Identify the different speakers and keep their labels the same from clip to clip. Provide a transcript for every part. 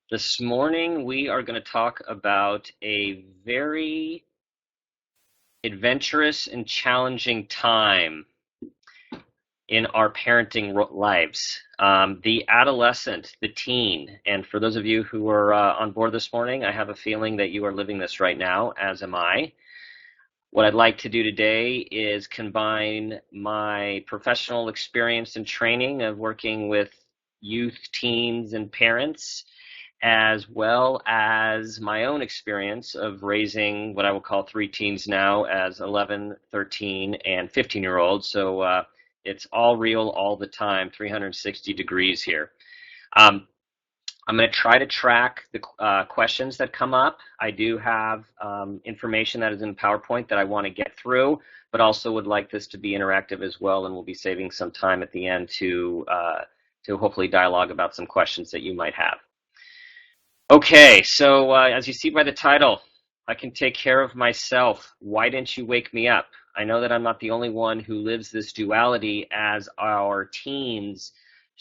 Speaker 1: This morning, we are going to talk about a very adventurous and challenging time in our parenting lives. The adolescent, the teen, and for those of you who are on board this morning, I have a feeling that you are living this right now, as am I. What I'd like to do today is combine my professional experience and training of working with youth, teens, and parents, as well as my own experience of raising what I will call three teens now as 11, 13, and 15-year-olds. So it's all real all the time, 360 degrees here. I'm going to try to track the questions that come up. I do have information that is in PowerPoint that I want to get through, but also would like this to be interactive as well, and we'll be saving some time at the end to hopefully dialogue about some questions that you might have. Okay, so as you see by the title, I can take care of myself. Why didn't you wake me up? I know that I'm not the only one who lives this duality as our teens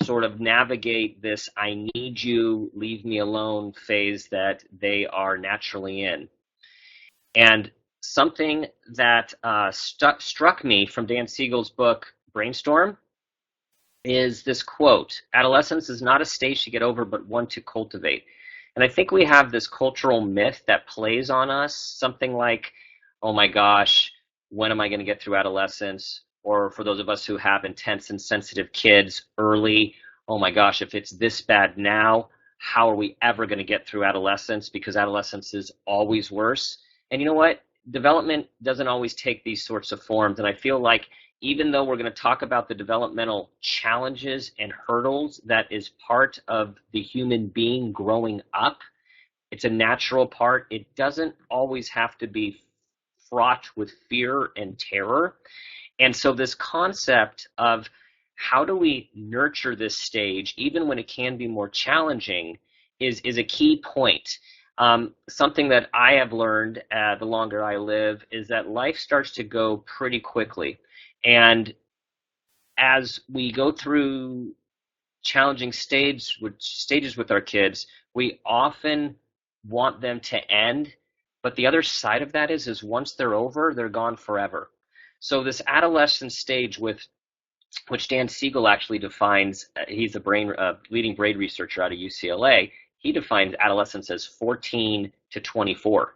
Speaker 1: sort of navigate this I need you, leave me alone phase that they are naturally in. And something that struck me from Dan Siegel's book, Brainstorm, is this quote: adolescence is not a stage to get over, but one to cultivate. And I think we have this cultural myth that plays on us, something like, oh my gosh, when am I going to get through adolescence? Or for those of us who have intense and sensitive kids early, oh my gosh, if it's this bad now, how are we ever going to get through adolescence? Because adolescence is always worse. And you know what? Development doesn't always take these sorts of forms. And I feel like even though we're going to talk about the developmental challenges and hurdles that is part of the human being growing up, it's a natural part. It doesn't always have to be fraught with fear and terror. And so this concept of how do we nurture this stage, even when it can be more challenging, is a key point. Something that I have learned the longer I live is that life starts to go pretty quickly. And as we go through challenging stages with our kids, we often want them to end. But the other side of that is once they're over, they're gone forever. So this adolescent stage, which Dan Siegel actually defines, he's a leading brain researcher out of UCLA, he defines adolescence as 14 to 24.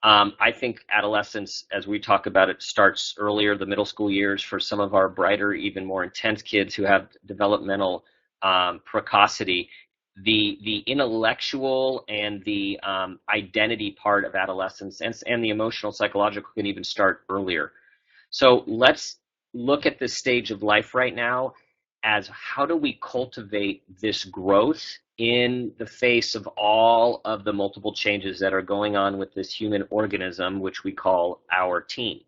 Speaker 1: I think adolescence, as we talk about it, starts earlier, the middle school years, for some of our brighter, even more intense kids who have developmental precocity. The intellectual and the identity part of adolescence and the emotional, psychological can even start earlier. So let's look at this stage of life right now as how do we cultivate this growth in the face of all of the multiple changes that are going on with this human organism, which we call our teen.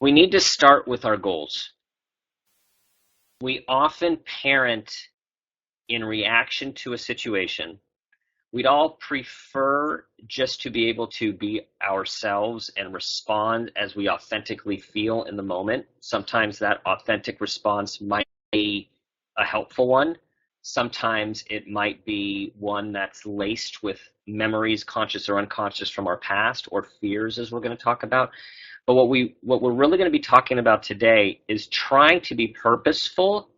Speaker 1: We need to start with our goals. We often parent in reaction to a situation. We'd all prefer just to be able to be ourselves and respond as we authentically feel in the moment. Sometimes that authentic response might be a helpful one. Sometimes it might be one that's laced with memories, conscious or unconscious, from our past, or fears, as we're going to talk about. But what we're really going to be talking about today is trying to be purposeful,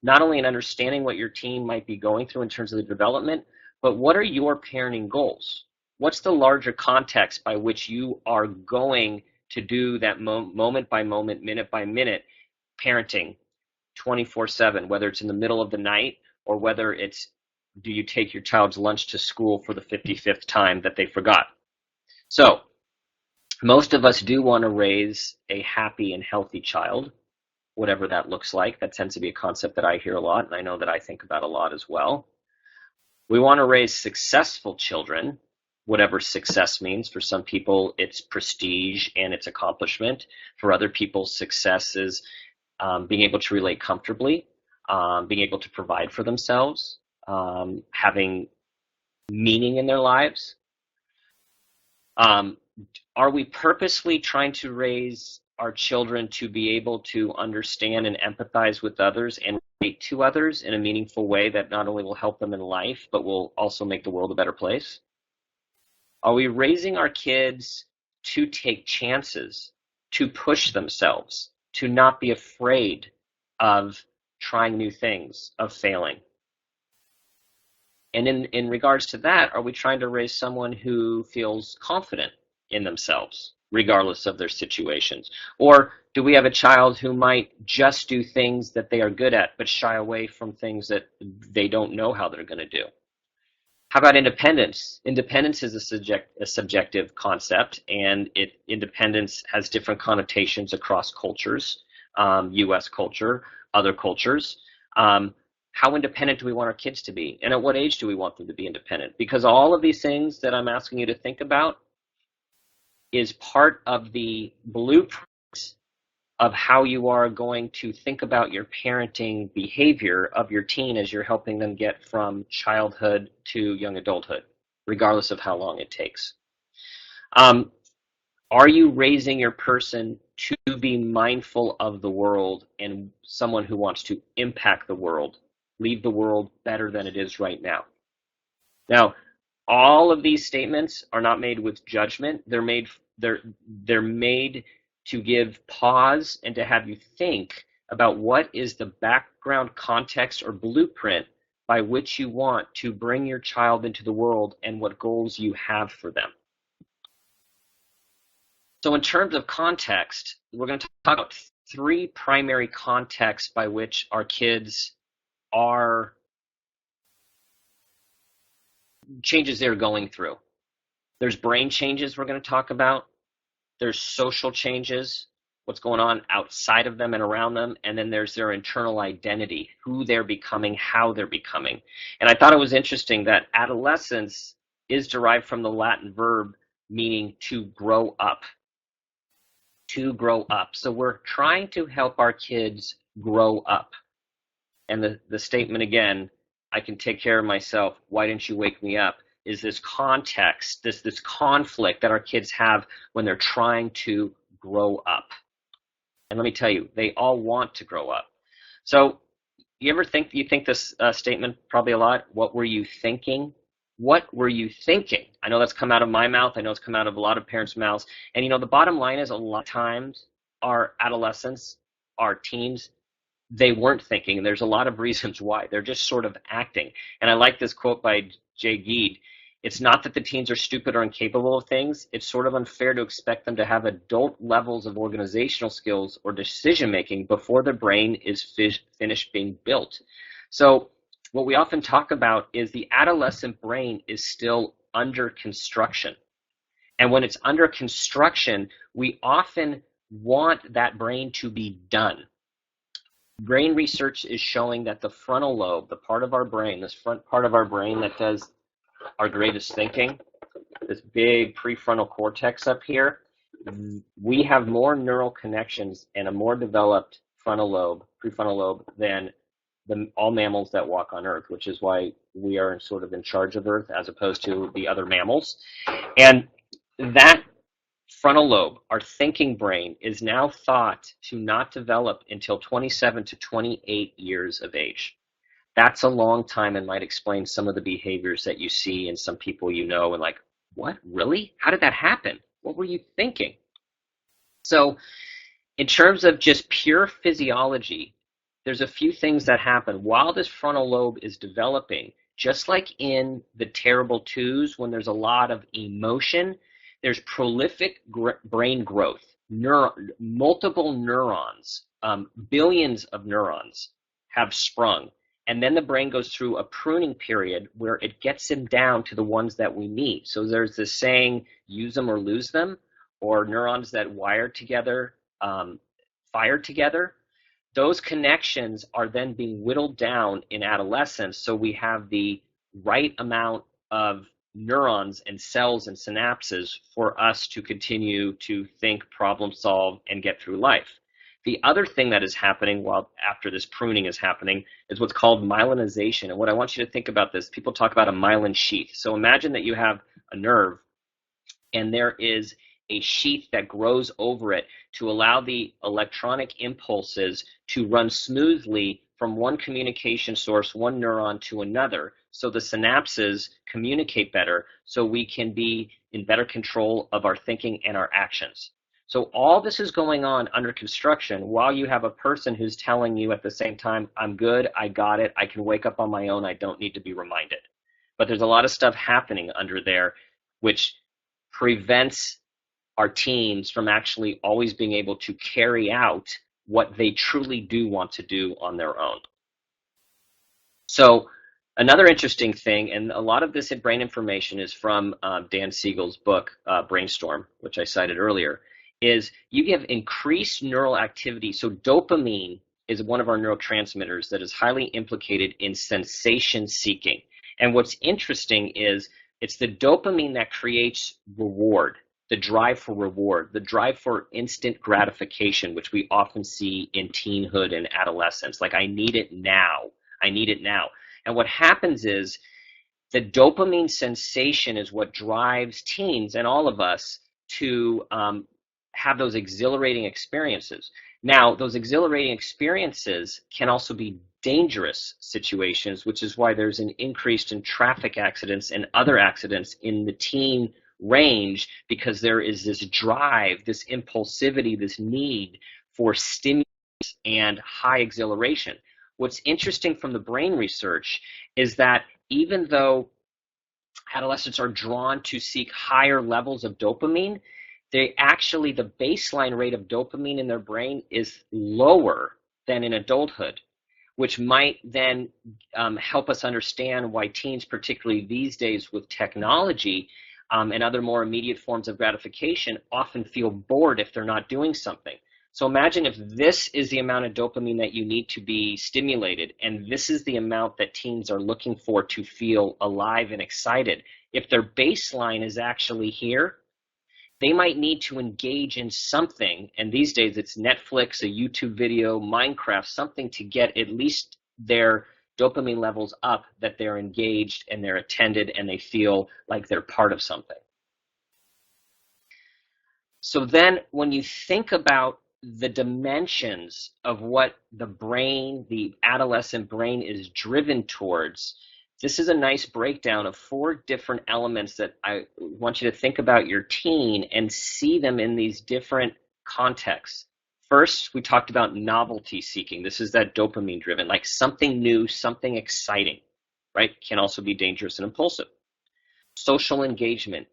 Speaker 1: not only in understanding what your teen might be going through in terms of the development, but what are your parenting goals? What's the larger context by which you are going to do that moment by moment, minute by minute parenting 24/7, whether it's in the middle of the night or whether it's, do you take your child's lunch to school for the 55th time that they forgot? So most of us do want to raise a happy and healthy child, whatever that looks like. That tends to be a concept that I hear a lot, and I know that I think about a lot as well. We want to raise successful children, whatever success means. For some people, it's prestige and it's accomplishment. For other people, success is being able to relate comfortably, being able to provide for themselves, having meaning in their lives. Are we purposely trying to raise our children to be able to understand and empathize with others and to others in a meaningful way that not only will help them in life, but will also make the world a better place? Are we raising our kids to take chances, to push themselves, to not be afraid of trying new things, of failing? And in regards to that, are we trying to raise someone who feels confident in themselves, regardless of their situations? Or do we have a child who might just do things that they are good at, but shy away from things that they don't know how they're going to do? How about independence? Independence is a subjective concept, and independence has different connotations across cultures, U.S. culture, other cultures. How independent do we want our kids to be? And at what age do we want them to be independent? Because all of these things that I'm asking you to think about is part of the blueprint of how you are going to think about your parenting behavior of your teen as you're helping them get from childhood to young adulthood, regardless of how long it takes. Are you raising your person to be mindful of the world and someone who wants to impact the world, leave the world better than it is right now? Now, all of these statements are not made with judgment. They're made to give pause and to have you think about what is the background context or blueprint by which you want to bring your child into the world and what goals you have for them. So in terms of context, we're going to talk about three primary contexts by which our kids are changes they're going through. There's brain changes we're going to talk about. There's social changes, what's going on outside of them and around them, and then there's their internal identity, who they're becoming, how they're becoming. And I thought it was interesting that adolescence is derived from the Latin verb meaning to grow up. To grow up. So we're trying to help our kids grow up. And the statement again, I can take care of myself, why didn't you wake me up, is this context, this conflict that our kids have when they're trying to grow up. And let me tell you, they all want to grow up. So you think this statement probably a lot, what were you thinking? What were you thinking? I know that's come out of my mouth. I know it's come out of a lot of parents' mouths. And the bottom line is a lot of times our adolescents, our teens, they weren't thinking, and there's a lot of reasons why. They're just sort of acting. And I like this quote by Jay Geed. It's not that the teens are stupid or incapable of things. It's sort of unfair to expect them to have adult levels of organizational skills or decision-making before their brain is finished being built. So what we often talk about is the adolescent brain is still under construction. And when it's under construction, we often want that brain to be done. Brain research is showing that the frontal lobe, the part of our brain, this front part of our brain that does our greatest thinking, this big prefrontal cortex up here, we have more neural connections and a more developed prefrontal lobe than all mammals that walk on Earth, which is why we are sort of in charge of Earth as opposed to the other mammals. And that frontal lobe, our thinking brain, is now thought to not develop until 27 to 28 years of age. That's a long time and might explain some of the behaviors that you see in some people and like, what, really? How did that happen? What were you thinking? So in terms of just pure physiology, there's a few things that happen while this frontal lobe is developing. Just like in the terrible twos, when there's a lot of emotion, there's prolific brain growth, multiple neurons, billions of neurons have sprung. And then the brain goes through a pruning period where it gets them down to the ones that we need. So there's this saying, use them or lose them, or neurons that wire together, fire together. Those connections are then being whittled down in adolescence, so we have the right amount of neurons and cells and synapses for us to continue to think, problem solve, and get through life. The other thing that is happening after this pruning is happening is what's called myelinization. And what I want you to think about this, people talk about a myelin sheath. So imagine that you have a nerve and there is a sheath that grows over it to allow the electronic impulses to run smoothly from one communication source, one neuron to another, so the synapses communicate better, so we can be in better control of our thinking and our actions. So all this is going on under construction while you have a person who's telling you at the same time, I'm good, I got it, I can wake up on my own, I don't need to be reminded. But there's a lot of stuff happening under there which prevents our teens from actually always being able to carry out what they truly do want to do on their own. So another interesting thing, and a lot of this brain information is from Dan Siegel's book, Brainstorm, which I cited earlier, is you give increased neural activity. So dopamine is one of our neurotransmitters that is highly implicated in sensation seeking. And what's interesting is it's the dopamine that creates reward, the drive for reward, the drive for instant gratification, which we often see in teenhood and adolescence. Like, I need it now. I need it now. And what happens is the dopamine sensation is what drives teens and all of us to have those exhilarating experiences. Now, those exhilarating experiences can also be dangerous situations, which is why there's an increase in traffic accidents and other accidents in the teen range, because there is this drive, this impulsivity, this need for stimulus and high exhilaration. What's interesting from the brain research is that even though adolescents are drawn to seek higher levels of dopamine, the baseline rate of dopamine in their brain is lower than in adulthood, which might then help us understand why teens, particularly these days with technology and other more immediate forms of gratification, often feel bored if they're not doing something. So imagine if this is the amount of dopamine that you need to be stimulated, and this is the amount that teens are looking for to feel alive and excited. If their baseline is actually here, they might need to engage in something, and these days it's Netflix, a YouTube video, Minecraft, something to get at least their dopamine levels up, that they're engaged and they're attended and they feel like they're part of something. So then when you think about the dimensions of what the brain, the adolescent brain, is driven towards, this is a nice breakdown of 4 different elements that I want you to think about your teen and see them in these different contexts. First, we talked about novelty seeking. This is that dopamine driven, like something new, something exciting, right? Can also be dangerous and impulsive. Social engagement.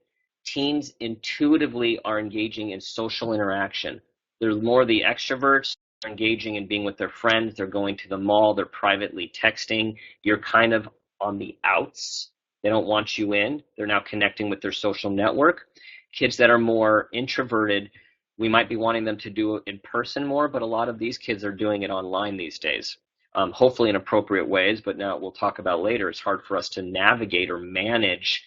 Speaker 1: Teens intuitively are engaging in social interaction. They're more the extroverts. They're engaging in being with their friends. They're going to the mall. They're privately texting. You're kind of on the outs. They don't want you in. They're now connecting with their social network. Kids that are more introverted, we might be wanting them to do it in person more, but a lot of these kids are doing it online these days. Hopefully in appropriate ways, but now we'll talk about later, it's hard for us to navigate or manage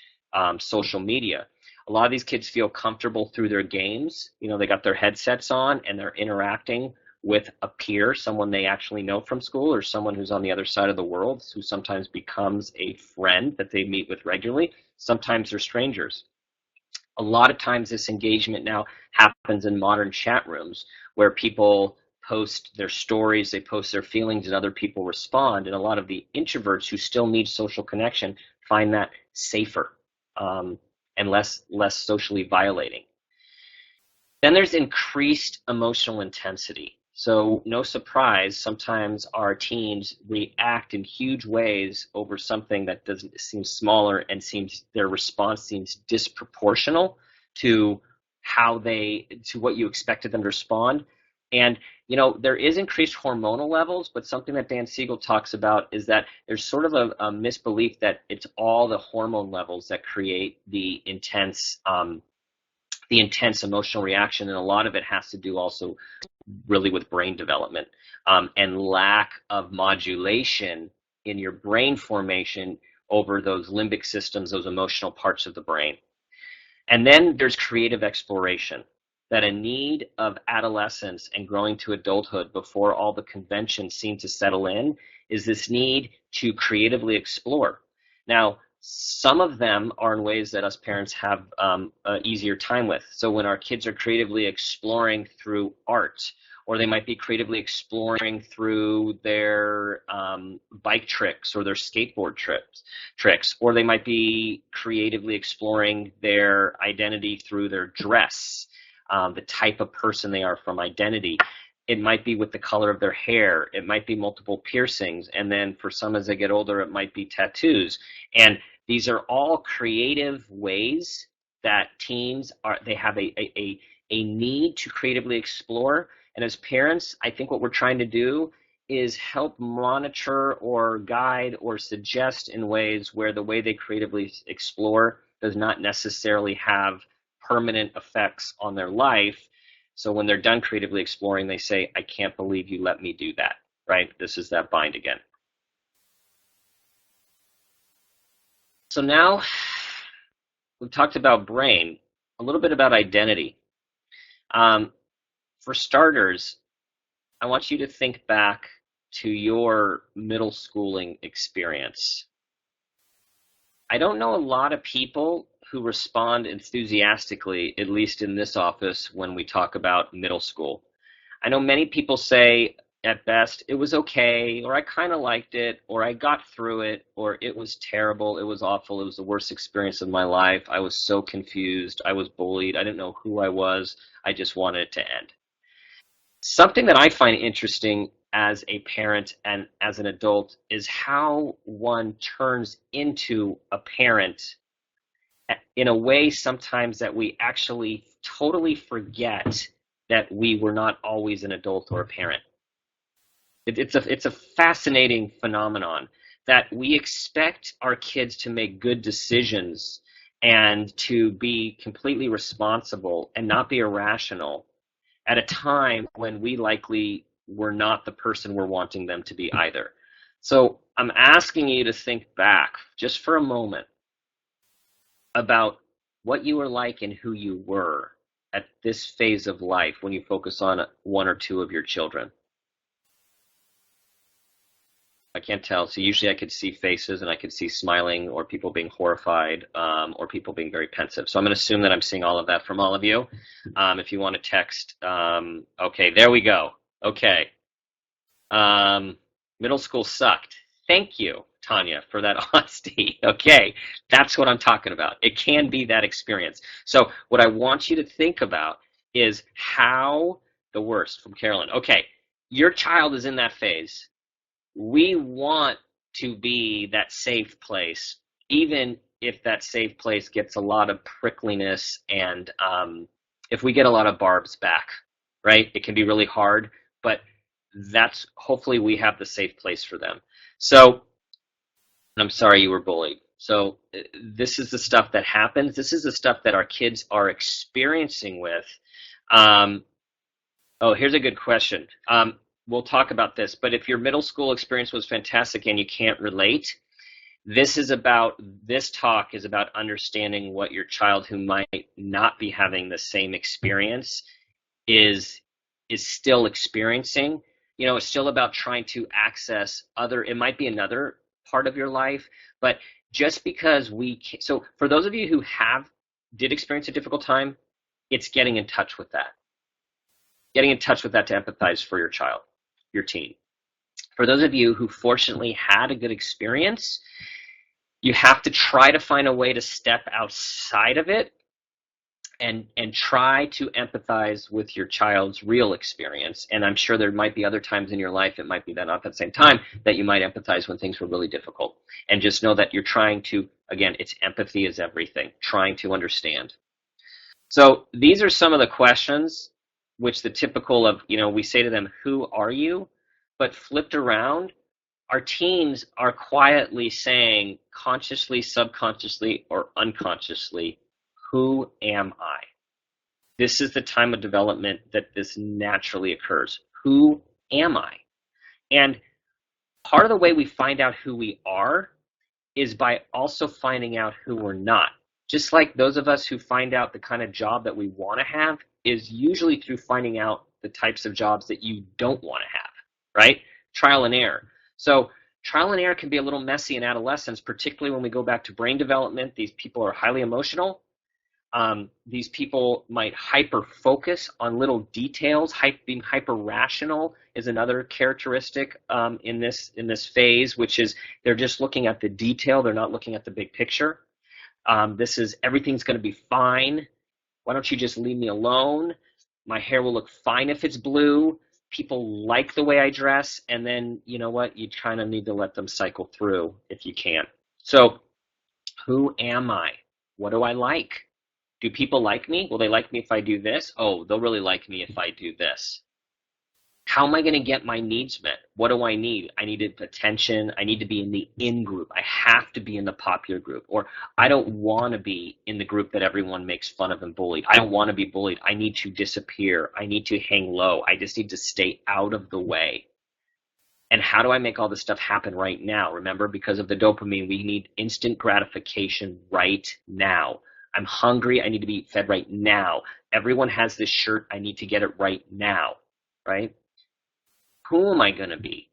Speaker 1: social media. A lot of these kids feel comfortable through their games. You know, they got their headsets on and they're interacting with a peer, someone they actually know from school, or someone who's on the other side of the world, who sometimes becomes a friend that they meet with regularly. Sometimes they're strangers. A lot of times this engagement now happens in modern chat rooms where people post their stories, they post their feelings, and other people respond. And a lot of the introverts who still need social connection find that safer and less socially violating. Then there's increased emotional intensity. So no surprise, sometimes our teens react in huge ways over something that doesn't seem smaller, and their response seems disproportional to what you expected them to respond. And you know, there is increased hormonal levels, but something that Dan Siegel talks about is that there's sort of a misbelief that it's all the hormone levels that create the intense emotional reaction, and a lot of it has to do also really with brain development and lack of modulation in your brain formation over those limbic systems, those emotional parts of the brain. And then there's creative exploration, that a need of adolescence and growing to adulthood before all the conventions seem to settle in is this need to creatively explore. Now, some of them are in ways that us parents have an easier time with. So when our kids are creatively exploring through art, or they might be creatively exploring through their bike tricks or their skateboard tricks, or they might be creatively exploring their identity through their dress, the type of person they are from identity. It might be with the color of their hair. It might be multiple piercings. And then for some, as they get older, it might be tattoos. And these are all creative ways that teens they have a need to creatively explore. And as parents, I think what we're trying to do is help monitor or guide or suggest in ways where the way they creatively explore does not necessarily have permanent effects on their life. So when they're done creatively exploring, they say, I can't believe you let me do that, right? This is that bind again. So now we've talked about brain, a little bit about identity. For starters, I want you to think back to your middle schooling experience. I don't know a lot of people who respond enthusiastically, at least in this office, when we talk about middle school. I know many people say, at best, it was okay, or I kind of liked it, or I got through it, or it was terrible, it was awful, it was the worst experience of my life, I was so confused, I was bullied, I didn't know who I was, I just wanted it to end. Something that I find interesting as a parent and as an adult is how one turns into a parent in a way sometimes that we actually totally forget that we were not always an adult or a parent. It's a fascinating phenomenon that we expect our kids to make good decisions and to be completely responsible and not be irrational at a time when we likely were not the person we're wanting them to be either. So I'm asking you to think back just for a moment about what you were like and who you were at this phase of life when you focus on one or two of your children. I can't tell. So usually I could see faces and I could see smiling or people being horrified or people being very pensive. So I'm going to assume that I'm seeing all of that from all of you. If you want to text, okay, there we go. Okay. Middle school sucked. Thank you, Tanya, for that honesty. Okay, that's what I'm talking about. It can be that experience. So what I want you to think about is how the worst from Carolyn. Okay, your child is in that phase. We want to be that safe place, even if that safe place gets a lot of prickliness and if we get a lot of barbs back, right? It can be really hard, but that's hopefully we have the safe place for them. So I'm sorry you were bullied. So this is the stuff that happens. This is the stuff that our kids are experiencing with. Oh, here's a good question. We'll talk about this, but if your middle school experience was fantastic and you can't relate, this talk is about understanding what your child who might not be having the same experience is still experiencing. You know, it's still about trying to access it might be another part of your life, but just because so for those of you who did experience a difficult time, it's getting in touch with that. Getting in touch with that to empathize for your child, your teen. For those of you who fortunately had a good experience, you have to try to find a way to step outside of it and try to empathize with your child's real experience. And I'm sure there might be other times in your life, it might be that not at the same time, that you might empathize when things were really difficult. And just know that you're trying to, again, it's empathy is everything, trying to understand. So these are some of the questions which the typical of, we say to them, who are you? But flipped around, our teens are quietly saying, consciously, subconsciously, or unconsciously, who am I? This is the time of development that this naturally occurs. Who am I? And part of the way we find out who we are is by also finding out who we're not. Just like those of us who find out the kind of job that we want to have is usually through finding out the types of jobs that you don't want to have, right? Trial and error. So trial and error can be a little messy in adolescence, particularly when we go back to brain development. These people are highly emotional. These people might hyper focus on little details. Being hyper rational is another characteristic in this phase, which is they're just looking at the detail. They're not looking at the big picture. This is everything's going to be fine. Why don't you just leave me alone? My hair will look fine if it's blue. People like the way I dress, and then you know what? You kind of need to let them cycle through if you can. So, who am I? What do I like? Do people like me? Will they like me if I do this? Oh, they'll really like me if I do this. How am I going to get my needs met? What do I need? I need attention. I need to be in the in group. I have to be in the popular group. Or I don't want to be in the group that everyone makes fun of and bullied. I don't want to be bullied. I need to disappear. I need to hang low. I just need to stay out of the way. And how do I make all this stuff happen right now? Remember, because of the dopamine, we need instant gratification right now. I'm hungry. I need to be fed right now. Everyone has this shirt. I need to get it right now, right? Who am I going to be?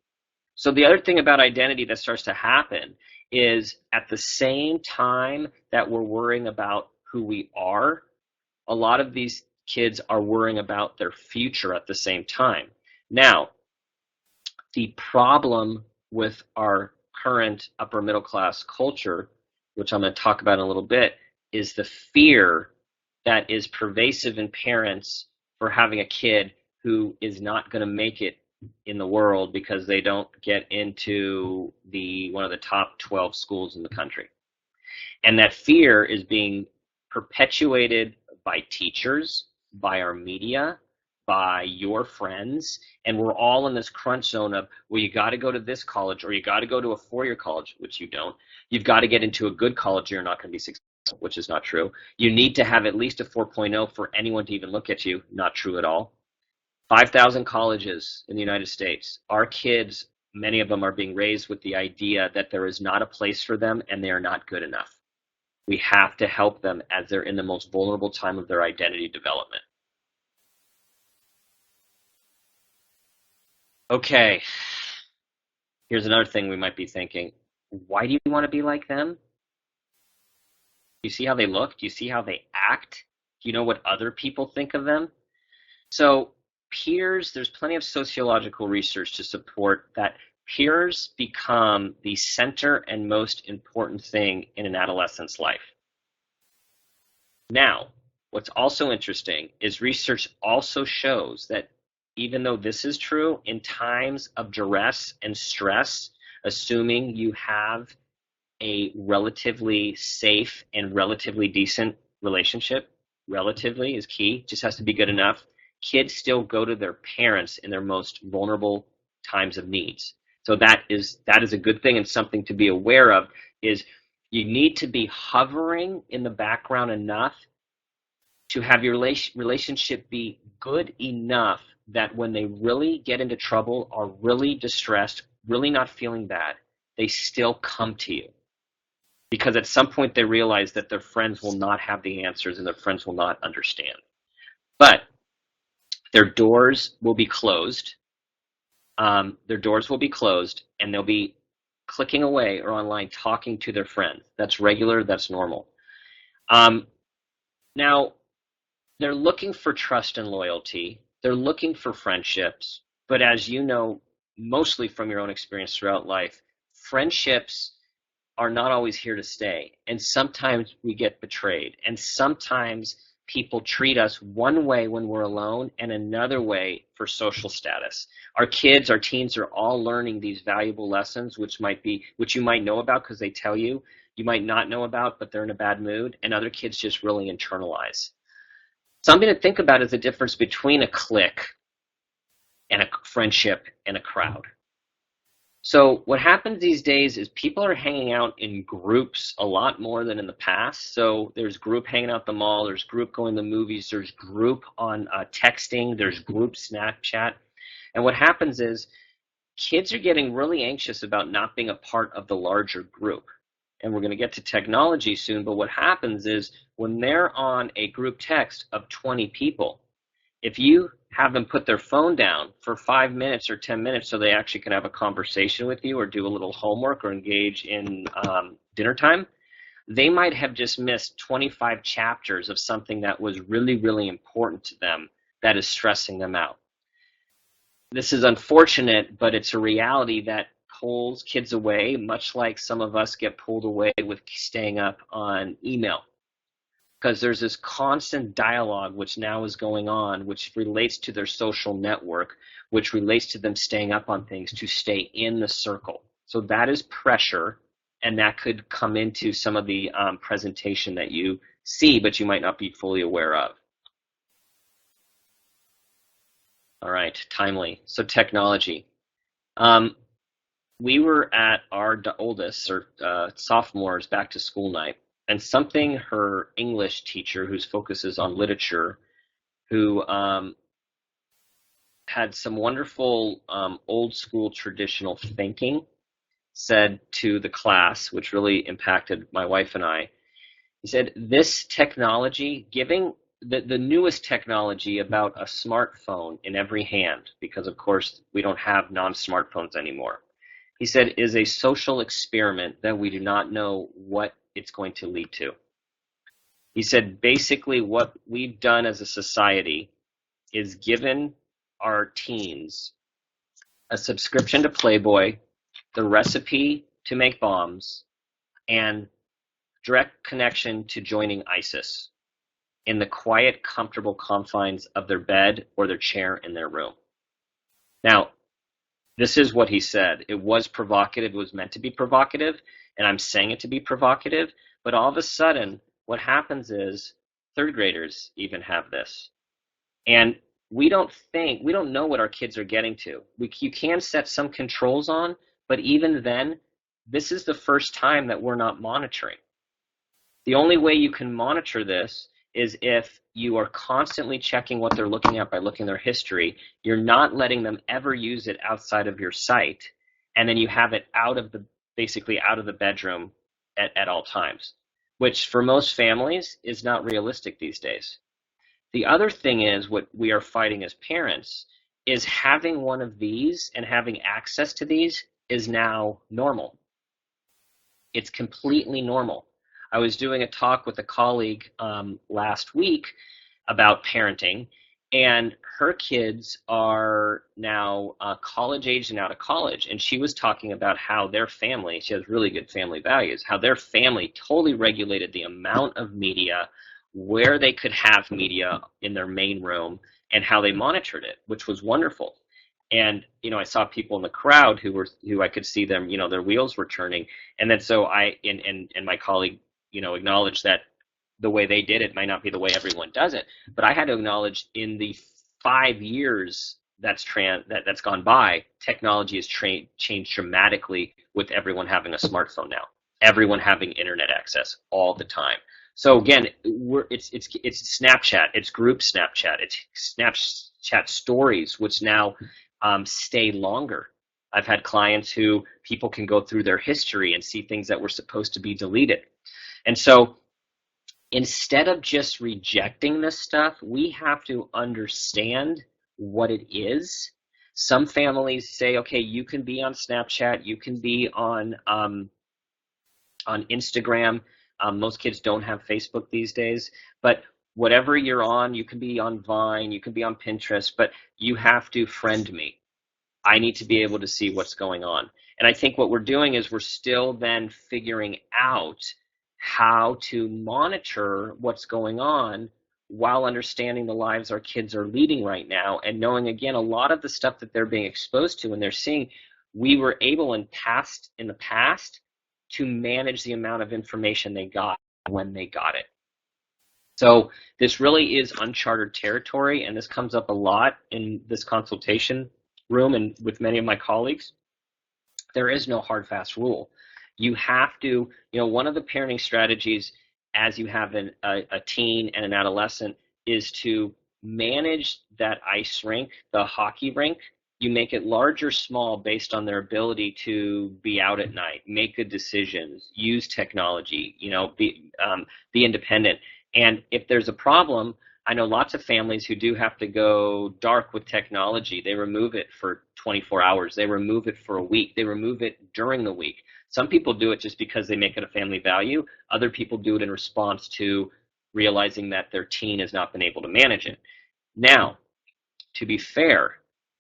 Speaker 1: So the other thing about identity that starts to happen is at the same time that we're worrying about who we are, a lot of these kids are worrying about their future at the same time. Now, the problem with our current upper middle class culture, which I'm going to talk about in a little bit, is the fear that is pervasive in parents for having a kid who is not going to make it in the world because they don't get into one of the top 12 schools in the country. And that fear is being perpetuated by teachers, by our media, by your friends, and we're all in this crunch zone of, well, you got to go to this college, or you got to go to a four-year college, which you don't. You've got to get into a good college, or you're not going to be successful, which is not true. You need to have at least a 4.0 for anyone to even look at you. Not true at all. 5,000 colleges in the United States. Our kids, many of them are being raised with the idea that there is not a place for them and they are not good enough. We have to help them as they're in the most vulnerable time of their identity development. Okay, here's another thing we might be thinking. Why do you want to be like them? Do you see how they look? Do you see how they act? Do you know what other people think of them? So peers, there's plenty of sociological research to support that peers become the center and most important thing in an adolescent's life. Now, what's also interesting is research also shows that even though this is true, in times of duress and stress, assuming you have a relatively safe and relatively decent relationship, relatively is key, just has to be good enough, kids still go to their parents in their most vulnerable times of needs. So that is a good thing, and something to be aware of is you need to be hovering in the background enough to have your relationship be good enough that when they really get into trouble, are really distressed, really not feeling bad, they still come to you. Because at some point they realize that their friends will not have the answers and their friends will not understand. But their doors will be closed. And they'll be clicking away or online talking to their friends. That's regular, that's normal. Now, they're looking for trust and loyalty. They're looking for friendships. But as you know, mostly from your own experience throughout life, friendships are not always here to stay. And sometimes we get betrayed. And sometimes people treat us one way when we're alone and another way for social status. Our kids, our teens are all learning these valuable lessons, which you might know about because they tell you. You might not know about, but they're in a bad mood. And other kids just really internalize. Something to think about is the difference between a clique and a friendship and a crowd. So what happens these days is people are hanging out in groups a lot more than in the past. So there's group hanging out at the mall, there's group going to the movies, there's group on texting, there's group Snapchat. And what happens is kids are getting really anxious about not being a part of the larger group. And we're going to get to technology soon, but what happens is when they're on a group text of 20 people, if you have them put their phone down for 5 minutes or 10 minutes so they actually can have a conversation with you or do a little homework or engage in dinner time, they might have just missed 25 chapters of something that was really, really important to them that is stressing them out. This is unfortunate, but it's a reality that pulls kids away, much like some of us get pulled away with staying up on email. Because there's this constant dialogue which now is going on, which relates to their social network, which relates to them staying up on things to stay in the circle. So that is pressure, and that could come into some of the presentation that you see, but you might not be fully aware of. All right, timely. So technology. We were at our oldest, or sophomore's back to school night, and something her English teacher, whose focus is on literature, who had some wonderful old school traditional thinking, said to the class, which really impacted my wife and I. He said, this technology, giving the newest technology about a smartphone in every hand, because of course we don't have non-smartphones anymore. He said, is a social experiment that we do not know what it's going to lead to. He said, basically what we've done as a society is given our teens a subscription to Playboy, the recipe to make bombs, and direct connection to joining ISIS in the quiet, comfortable confines of their bed or their chair in their room. Now, this is what he said. It was provocative. It was meant to be provocative, and I'm saying it to be provocative, but all of a sudden, what happens is third graders even have this. And we don't know what our kids are getting to. You can set some controls on, but even then, this is the first time that we're not monitoring. The only way you can monitor this is if you are constantly checking what they're looking at by looking at their history. You're not letting them ever use it outside of your sight, and then you have it basically out of the bedroom at all times, which for most families is not realistic these days. The other thing is, what we are fighting as parents is having one of these and having access to these is now normal. It's completely normal. I was doing a talk with a colleague last week about parenting, and her kids are now college age and out of college, and she was talking about how their family, she has really good family values, how their family totally regulated the amount of media, where they could have media in their main room, and how they monitored it, which was wonderful. And I saw people in the crowd who I could see them, their wheels were turning, and then so and my colleague acknowledged that the way they did it might not be the way everyone does it, but I had to acknowledge in the 5 years that's gone by, technology has changed dramatically with everyone having a smartphone now, everyone having internet access all the time. So again, it's Snapchat, it's group Snapchat, it's Snapchat stories, which now stay longer. I've had clients who people can go through their history and see things that were supposed to be deleted. And so instead of just rejecting this stuff, we have to understand what it is. Some families say, okay, you can be on Snapchat, you can be on Instagram. Most kids don't have Facebook these days, but whatever you're on, you can be on Vine, you can be on Pinterest, but you have to friend me. I need to be able to see what's going on. And I think what we're doing is we're still then figuring out how to monitor what's going on while understanding the lives our kids are leading right now, and knowing, again, a lot of the stuff that they're being exposed to and they're seeing, we were able in the past to manage the amount of information they got when they got it. So this really is uncharted territory, and this comes up a lot in this consultation room and with many of my colleagues. There is no hard, fast rule. You have to, one of the parenting strategies as you have a teen and an adolescent is to manage that ice rink, the hockey rink. You make it large or small based on their ability to be out at night, make good decisions, use technology, be independent. And if there's a problem, I know lots of families who do have to go dark with technology. They remove it for 24 hours. They remove it for a week. They remove it during the week. Some people do it just because they make it a family value. Other people do it in response to realizing that their teen has not been able to manage it. Now, to be fair,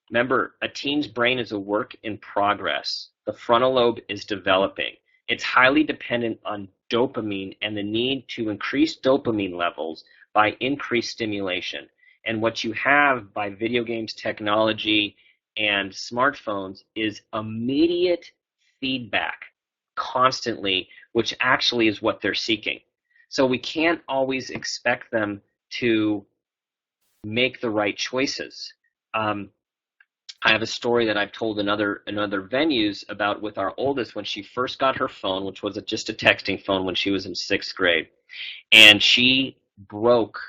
Speaker 1: remember, a teen's brain is a work in progress. The frontal lobe is developing. It's highly dependent on dopamine and the need to increase dopamine levels by increased stimulation. And what you have by video games, technology, and smartphones is immediate feedback constantly, which actually is what they're seeking. So we can't always expect them to make the right choices. I have a story that I've told in other venues about with our oldest when she first got her phone, which was just a texting phone when she was in 6th grade, and she broke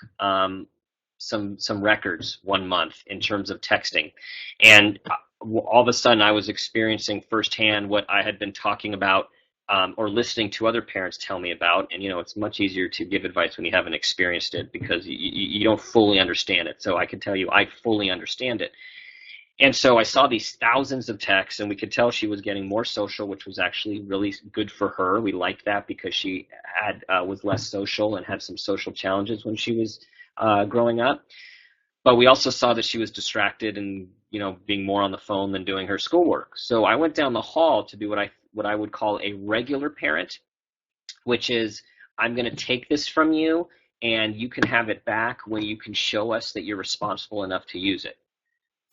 Speaker 1: some records one month in terms of texting, and all of a sudden I was experiencing firsthand what I had been talking about or listening to other parents tell me about. And it's much easier to give advice when you haven't experienced it because you don't fully understand it. So I can tell you I fully understand it. And so I saw these thousands of texts, and we could tell she was getting more social, which was actually really good for her. We liked that because she was less social and had some social challenges when she was growing up. But we also saw that she was distracted and being more on the phone than doing her schoolwork. So I went down the hall to do what I would call a regular parent, which is, I'm going to take this from you, and you can have it back when you can show us that you're responsible enough to use it.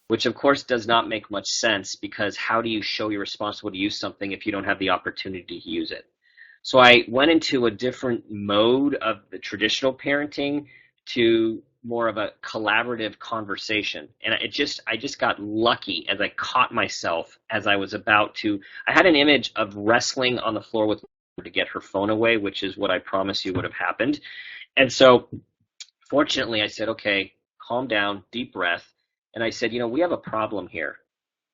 Speaker 1: Which of course does not make much sense, because how do you show you're responsible to use something if you don't have the opportunity to use it? So I went into a different mode of the traditional parenting to more of a collaborative conversation. And I just got lucky as I caught myself as I was about to, I had an image of wrestling on the floor with her to get her phone away, which is what I promised you would have happened. And so fortunately I said, okay, calm down, deep breath. And I said, we have a problem here.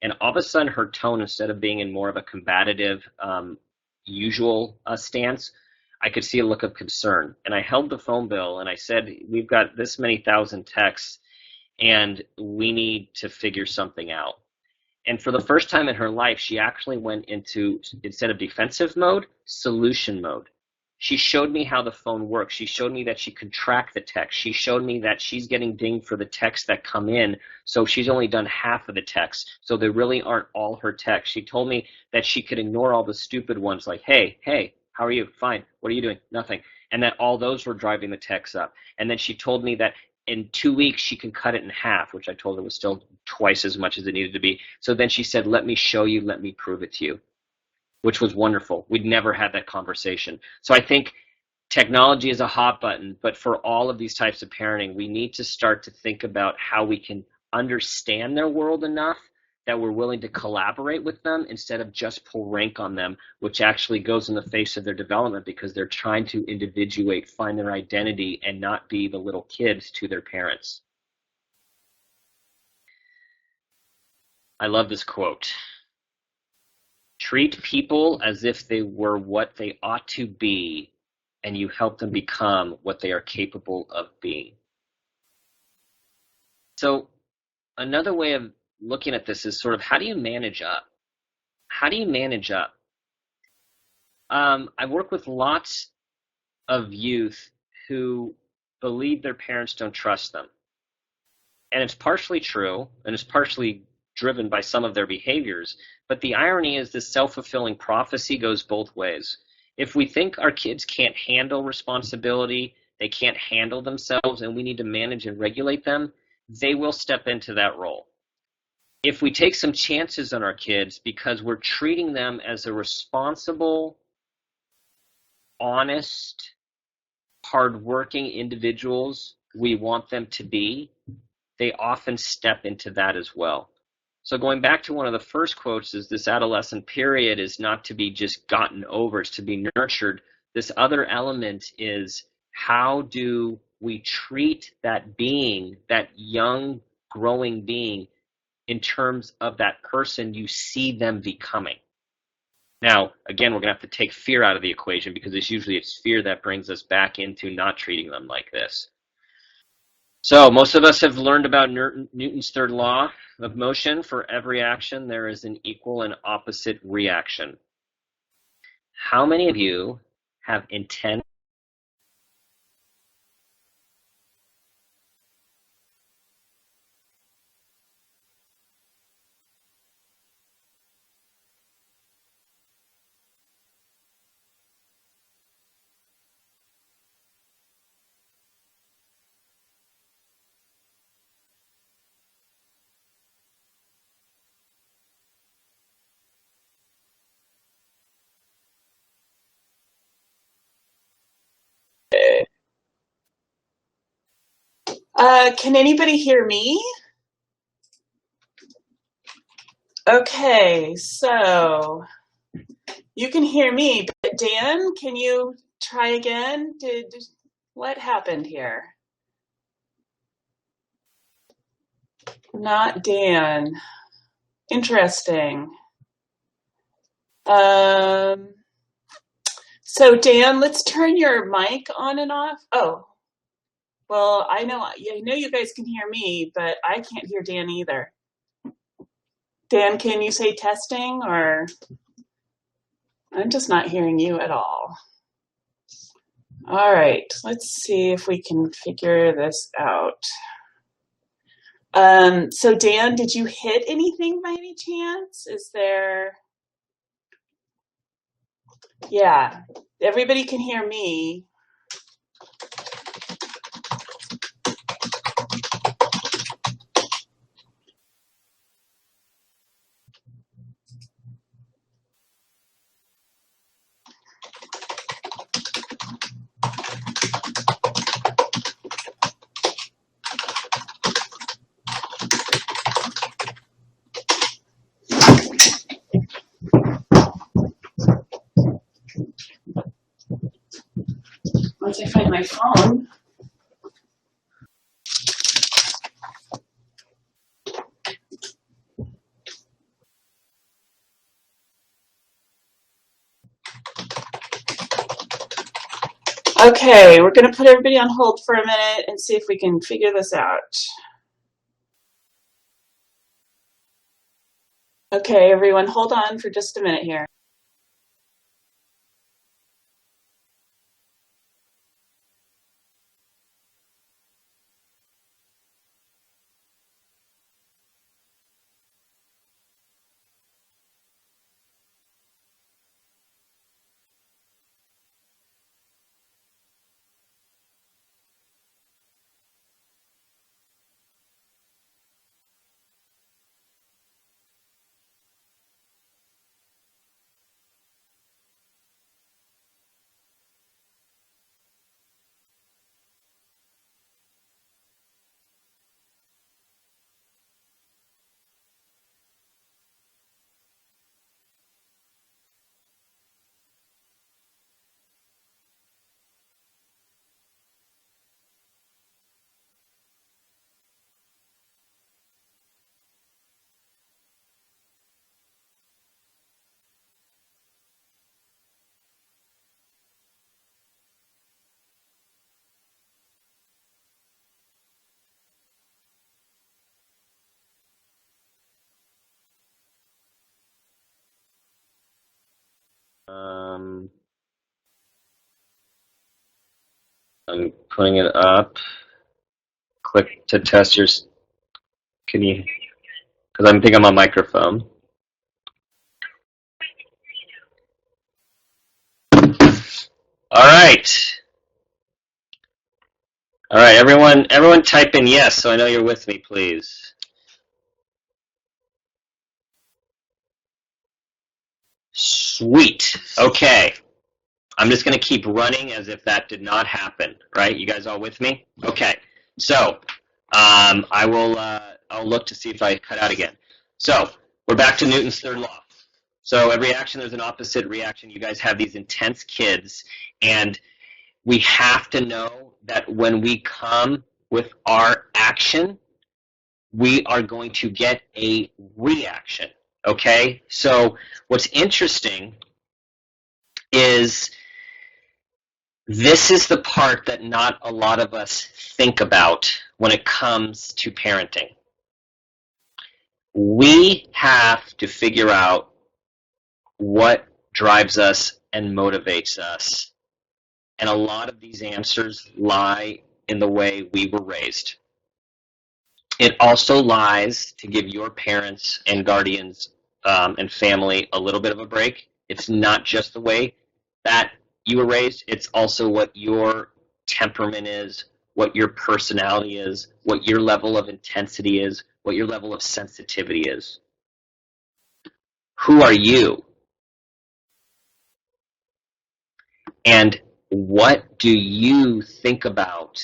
Speaker 1: And all of a sudden, her tone, instead of being in more of a combative, usual stance, I could see a look of concern. And I held the phone bill and I said, we've got this many thousand texts and we need to figure something out. And for the first time in her life, she actually went into, instead of defensive mode, solution mode. She showed me how the phone works. She showed me that she could track the text. She showed me that she's getting dinged for the texts that come in, so she's only done half of the texts, so they really aren't all her texts. She told me that she could ignore all the stupid ones like, hey, how are you? Fine. What are you doing? Nothing. And that all those were driving the texts up. And then she told me that in 2 weeks she can cut it in half, which I told her was still twice as much as it needed to be. So then she said, let me show you, let me prove it to you, which was wonderful. We'd never had that conversation. So I think technology is a hot button, but for all of these types of parenting, we need to start to think about how we can understand their world enough that we're willing to collaborate with them instead of just pull rank on them, which actually goes in the face of their development because they're trying to individuate, find their identity, and not be the little kids to their parents. I love this quote. Treat people as if they were what they ought to be, and you help them become what they are capable of being. So another way of looking at this is sort of, how do you manage up? How do you manage up? I work with lots of youth who believe their parents don't trust them. And it's partially true, and it's partially driven by some of their behaviors. But the irony is this self-fulfilling prophecy goes both ways. If we think our kids can't handle responsibility, they can't handle themselves, and we need to manage and regulate them, they will step into that role. If we take some chances on our kids because we're treating them as a responsible, honest, hardworking individuals we want them to be, they often step into that as well. So going back to one of the first quotes is this adolescent period is not to be just gotten over, it's to be nurtured. This other element is, how do we treat that being, that young growing being, in terms of that person you see them becoming? Now, again, we're going to have to take fear out of the equation because it's fear that brings us back into not treating them like this. So most of us have learned about Newton's third law of motion. For every action, there is an equal and opposite reaction. How many of you have intense
Speaker 2: Can anybody hear me? Okay, so you can hear me, but Dan, can you try again? What happened here? Not Dan. Interesting. Um, so Dan, let's turn your mic on and off. Oh, well, I know you guys can hear me, but I can't hear Dan either. Dan, can you say testing, or I'm just not hearing you at all. All right, let's see if we can figure this out. So Dan, did you hit anything by any chance? Is there, yeah, everybody can hear me. Once I find my phone. Okay, we're gonna put everybody on hold for a minute and see if we can figure this out. Okay, everyone, hold on for just a minute here.
Speaker 1: I'm putting it up. Click to test your. Can you? Because I think I'm on microphone. All right. All right, everyone type in yes, so I know you're with me, please. Sweet. Okay. I'm just going to keep running as if that did not happen, right? You guys all with me? Okay. So I'll look to see if I cut out again. So we're back to Newton's third law. So every action, there's an opposite reaction. You guys have these intense kids, and we have to know that when we come with our action, we are going to get a reaction, okay? So what's interesting is this is the part that not a lot of us think about when it comes to parenting. We have to figure out what drives us and motivates us. And a lot of these answers lie in the way we were raised. It also lies, to give your parents and guardians and family a little bit of a break. It's not just the way that you were raised, it's also what your temperament is, what your personality is, what your level of intensity is, what your level of sensitivity is. Who are you? And what do you think about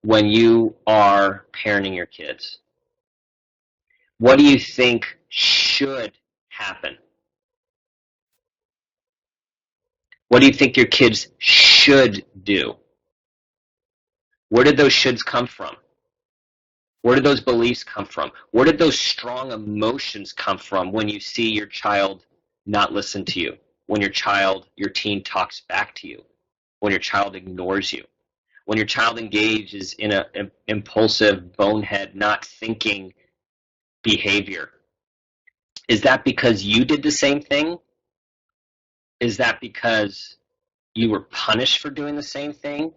Speaker 1: when you are parenting your kids? What do you think should happen? What do you think your kids should do? Where did those shoulds come from? Where did those beliefs come from? Where did those strong emotions come from when you see your child not listen to you? When your teen talks back to you? When your child ignores you? When your child engages in an impulsive, bonehead, not thinking behavior? Is that because you did the same thing? Is that because you were punished for doing the same thing?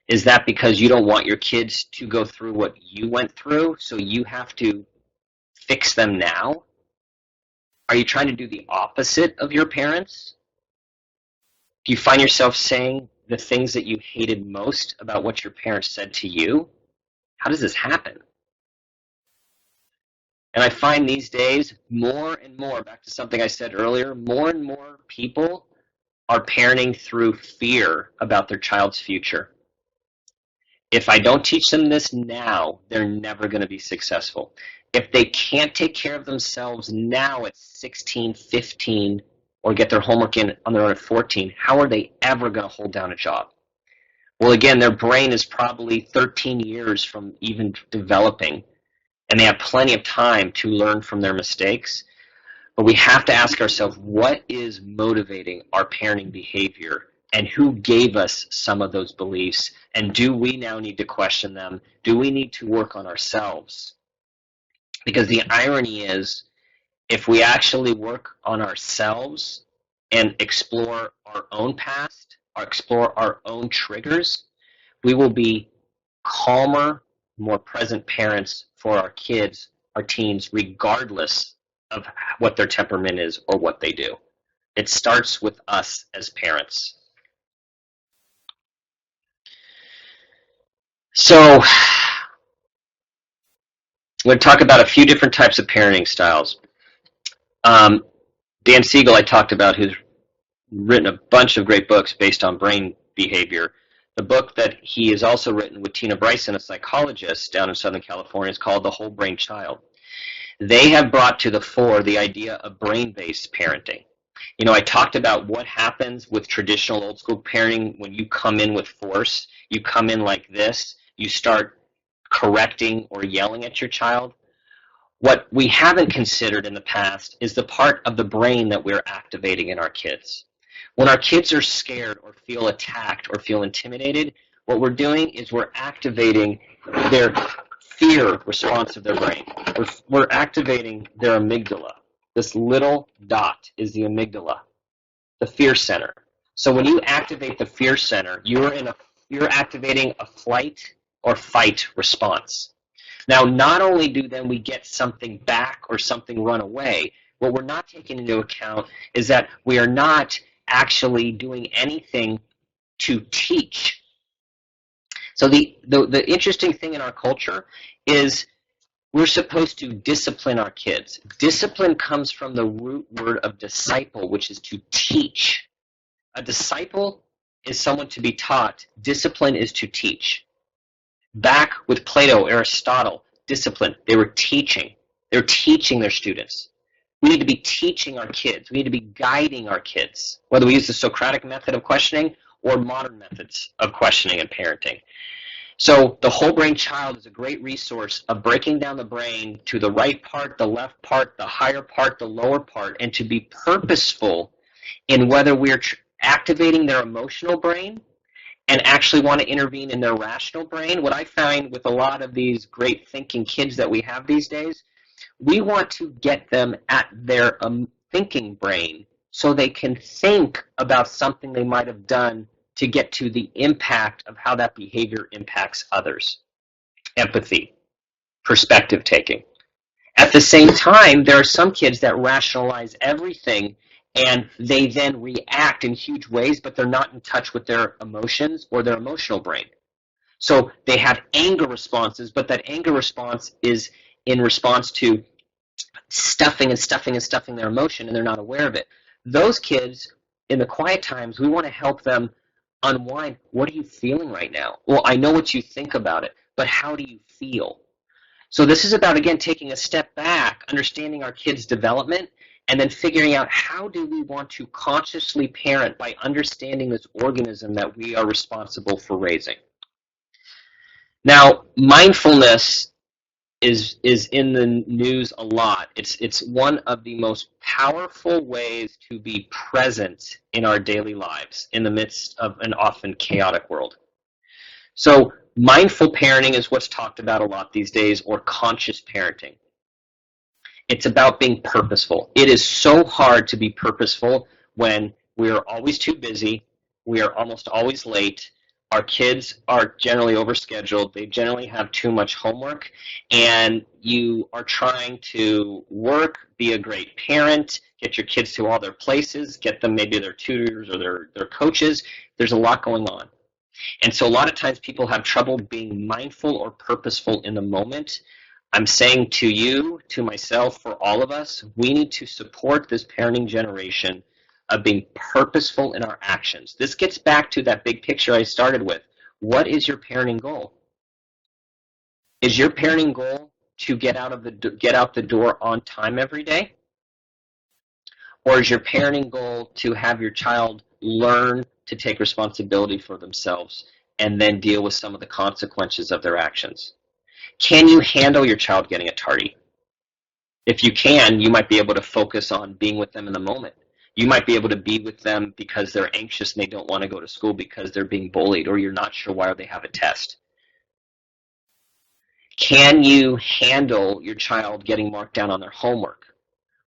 Speaker 1: Is that because you don't want your kids to go through what you went through, so you have to fix them now? Are you trying to do the opposite of your parents? Do you find yourself saying the things that you hated most about what your parents said to you? How does this happen? And I find these days, more and more, back to something I said earlier, more and more people are parenting through fear about their child's future. If I don't teach them this now, they're never going to be successful. If they can't take care of themselves now at 16, 15, or get their homework in on their own at 14, how are they ever going to hold down a job? Well, again, their brain is probably 13 years from even developing, and they have plenty of time to learn from their mistakes. But we have to ask ourselves, what is motivating our parenting behavior? And who gave us some of those beliefs? And do we now need to question them? Do we need to work on ourselves? Because the irony is, if we actually work on ourselves and explore our own past, or explore our own triggers, we will be calmer, more present parents for our kids, our teens, regardless of what their temperament is or what they do. It starts with us as parents. So I'm going to talk about a few different types of parenting styles. Dan Siegel, I talked about, who's written a bunch of great books based on brain behavior. The book that he has also written with Tina Bryson, a psychologist down in Southern California, is called The Whole Brain Child. They have brought to the fore the idea of brain-based parenting. You know, I talked about what happens with traditional old school parenting when you come in with force. You come in like this, you start correcting or yelling at your child. What we haven't considered in the past is the part of the brain that we're activating in our kids. When our kids are scared or feel attacked or feel intimidated, what we're doing is we're activating their fear response of their brain. We're activating their amygdala. This little dot is the amygdala, the fear center. So when you activate the fear center, you're activating a flight or fight response. Now, not only do then we get something back or something run away, what we're not taking into account is that we are not actually doing anything to teach. So the interesting thing in our culture is we're supposed to discipline our kids. Discipline comes from the root word of disciple, which is to teach. A disciple is someone to be taught. Discipline is to teach. Back with Plato, Aristotle, discipline, they were teaching. They were teaching their students. We need to be teaching our kids. We need to be guiding our kids, whether we use the Socratic method of questioning or modern methods of questioning and parenting. So the Whole Brain Child is a great resource of breaking down the brain to the right part, the left part, the higher part, the lower part, and to be purposeful in whether we're activating their emotional brain and actually want to intervene in their rational brain. What I find with a lot of these great thinking kids that we have these days, we want to get them at their thinking brain so they can think about something they might have done to get to the impact of how that behavior impacts others. Empathy, perspective taking. At the same time, there are some kids that rationalize everything and they then react in huge ways, but they're not in touch with their emotions or their emotional brain. So they have anger responses, but that anger response is in response to stuffing and stuffing and stuffing their emotion, and they're not aware of it. Those kids, in the quiet times, we want to help them unwind. What are you feeling right now? Well, I know what you think about it, but how do you feel? So this is about, again, taking a step back, understanding our kids' development, and then figuring out how do we want to consciously parent by understanding this organism that we are responsible for raising. Now, mindfulness is in the news a lot. It's one of the most powerful ways to be present in our daily lives in the midst of an often chaotic world. So mindful parenting is what's talked about a lot these days, or conscious parenting. It's about being purposeful. It is so hard to be purposeful when we are always too busy, we are almost always late, our kids are generally overscheduled, they generally have too much homework, and you are trying to work, be a great parent, get your kids to all their places, get them maybe their tutors or their coaches. There's a lot going on. And so a lot of times people have trouble being mindful or purposeful in the moment. I'm saying to you, to myself, for all of us, we need to support this parenting generation of being purposeful in our actions. This gets back to that big picture I started with. What is your parenting goal? Is your parenting goal to get out the door on time every day? Or is your parenting goal to have your child learn to take responsibility for themselves and then deal with some of the consequences of their actions? Can you handle your child getting a tardy? If you can, you might be able to focus on being with them in the moment. You might be able to be with them because they're anxious and they don't want to go to school because they're being bullied, or you're not sure why they have a test. Can you handle your child getting marked down on their homework?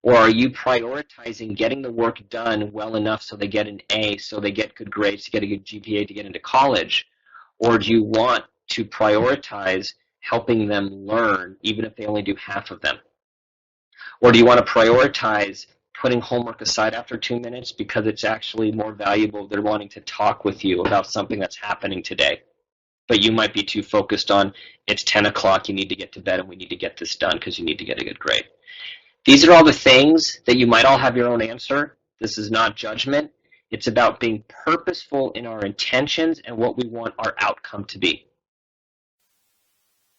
Speaker 1: Or are you prioritizing getting the work done well enough so they get an A, so they get good grades, to get a good GPA to get into college? Or do you want to prioritize helping them learn even if they only do half of them? Or do you want to prioritize putting homework aside after 2 minutes because it's actually more valuable, they're wanting to talk with you about something that's happening today? But you might be too focused on, it's 10 o'clock, you need to get to bed and we need to get this done because you need to get a good grade. These are all the things that you might all have your own answer. This is not judgment. It's about being purposeful in our intentions and what we want our outcome to be.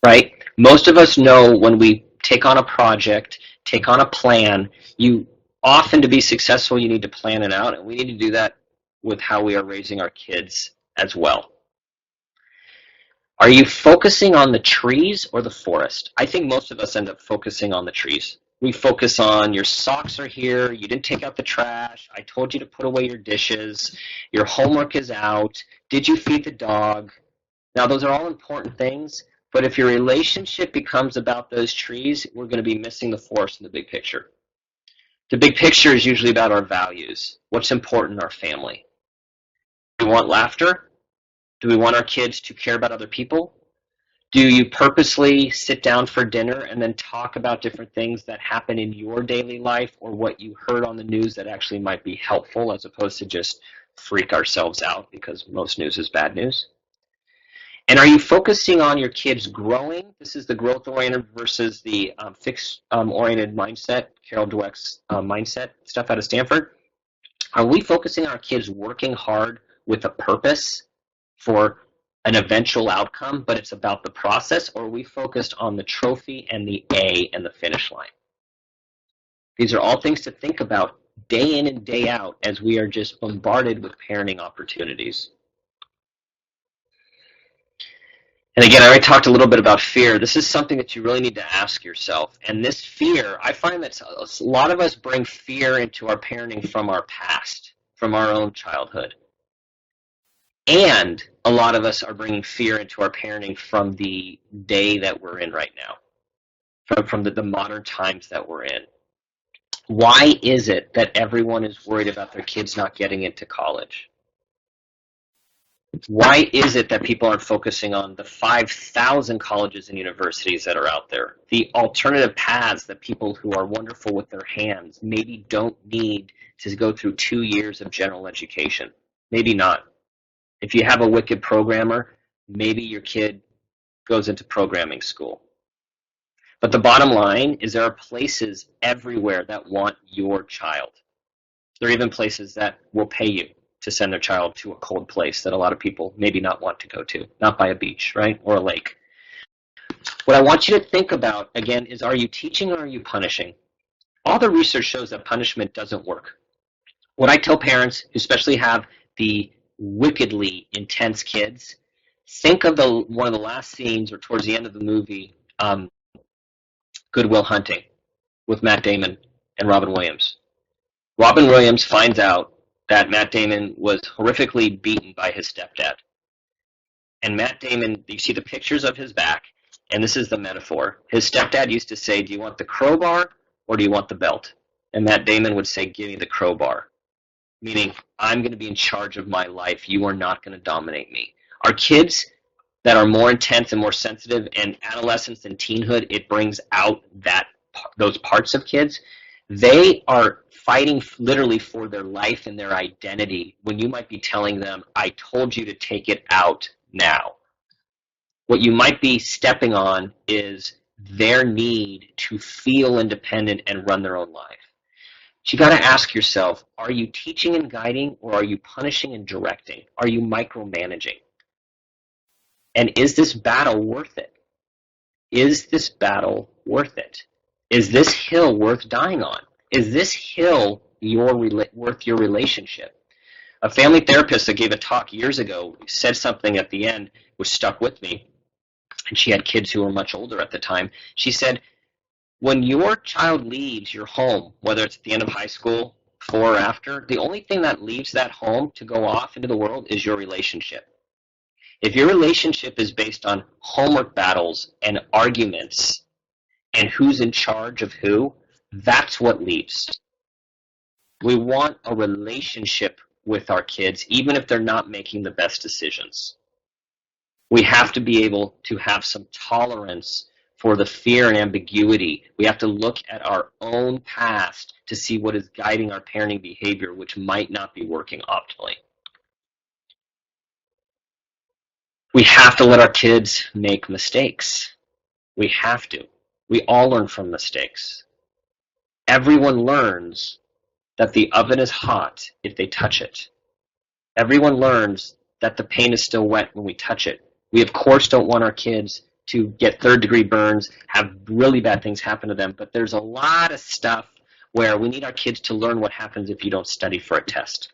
Speaker 1: Right? Most of us know when we take on a project, take on a plan, you often, to be successful, you need to plan it out, and we need to do that with how we are raising our kids as well. Are you focusing on the trees or the forest? I think most of us end up focusing on the trees. We focus on your socks are here, you didn't take out the trash, I told you to put away your dishes, your homework is out, did you feed the dog? Now, those are all important things, but if your relationship becomes about those trees, we're going to be missing the forest in the big picture. The big picture is usually about our values, what's important in our family. Do we want laughter? Do we want our kids to care about other people? Do you purposely sit down for dinner and then talk about different things that happen in your daily life or what you heard on the news that actually might be helpful, as opposed to just freak ourselves out because most news is bad news? And are you focusing on your kids growing? This is the growth-oriented versus the fixed-oriented mindset, Carol Dweck's mindset stuff out of Stanford. Are we focusing on our kids working hard with a purpose for an eventual outcome, but it's about the process, or are we focused on the trophy and the A and the finish line? These are all things to think about day in and day out as we are just bombarded with parenting opportunities. And again, I already talked a little bit about fear. This is something that you really need to ask yourself. And this fear, I find that a lot of us bring fear into our parenting from our past, from our own childhood. And a lot of us are bringing fear into our parenting from the day that we're in right now, from the modern times that we're in. Why is it that everyone is worried about their kids not getting into college? Why is it that people aren't focusing on the 5,000 colleges and universities that are out there? The alternative paths that people who are wonderful with their hands maybe don't need to go through 2 years of general education. Maybe not. If you have a wicked programmer, maybe your kid goes into programming school. But the bottom line is there are places everywhere that want your child. There are even places that will pay you to send their child to a cold place that a lot of people maybe not want to go to, not by a beach, right, or a lake. What I want you to think about, again, is are you teaching or are you punishing? All the research shows that punishment doesn't work. What I tell parents, who especially have the wickedly intense kids, think of one of the last scenes or towards the end of the movie, Good Will Hunting, with Matt Damon and Robin Williams. Robin Williams finds out that Matt Damon was horrifically beaten by his stepdad. And Matt Damon, you see the pictures of his back, and this is the metaphor. His stepdad used to say, do you want the crowbar or do you want the belt? And Matt Damon would say, give me the crowbar. Meaning, I'm going to be in charge of my life. You are not going to dominate me. Our kids that are more intense and more sensitive, and adolescence and teenhood, it brings out those parts of kids. They are fighting literally for their life and their identity when you might be telling them, I told you to take it out now. What you might be stepping on is their need to feel independent and run their own life. So you got to ask yourself, are you teaching and guiding, or are you punishing and directing? Are you micromanaging? And is this battle worth it? Is this battle worth it? Is this hill worth dying on? Is this hill worth your relationship? A family therapist that gave a talk years ago said something at the end which stuck with me, and she had kids who were much older at the time. She said, when your child leaves your home, whether it's at the end of high school, before or after, the only thing that leaves that home to go off into the world is your relationship. If your relationship is based on homework battles and arguments and who's in charge of who, that's what leaves. We want a relationship with our kids, even if they're not making the best decisions. We have to be able to have some tolerance for the fear and ambiguity. We have to look at our own past to see what is guiding our parenting behavior, which might not be working optimally. We have to let our kids make mistakes. We have to. We all learn from mistakes. Everyone learns that the oven is hot if they touch it. Everyone learns that the paint is still wet when we touch it. We, of course, don't want our kids to get third-degree burns, have really bad things happen to them, but there's a lot of stuff where we need our kids to learn what happens if you don't study for a test.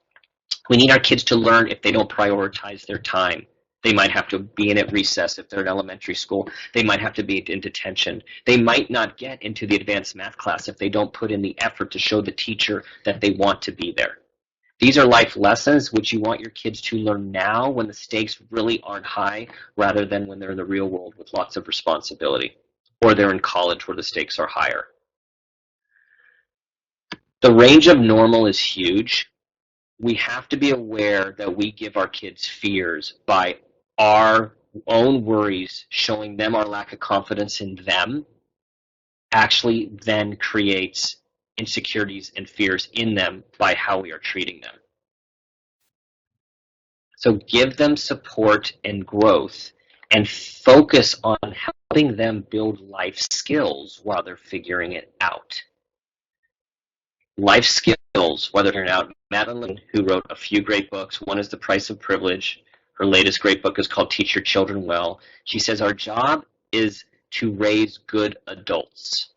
Speaker 1: We need our kids to learn if they don't prioritize their time. They might have to be in at recess if they're in elementary school. They might have to be in detention. They might not get into the advanced math class if they don't put in the effort to show the teacher that they want to be there. These are life lessons which you want your kids to learn now when the stakes really aren't high, rather than when they're in the real world with lots of responsibility, or they're in college where the stakes are higher. The range of normal is huge. We have to be aware that we give our kids fears by our own worries, showing them our lack of confidence in them, actually then creates insecurities and fears in them by how we are treating them. So give them support and growth and focus on helping them build life skills while they're figuring it out. Life skills, whether they're out. Madeline, who wrote a few great books. One is The Price of Privilege. Her latest great book is called Teach Your Children Well. She says our job is to raise good adults.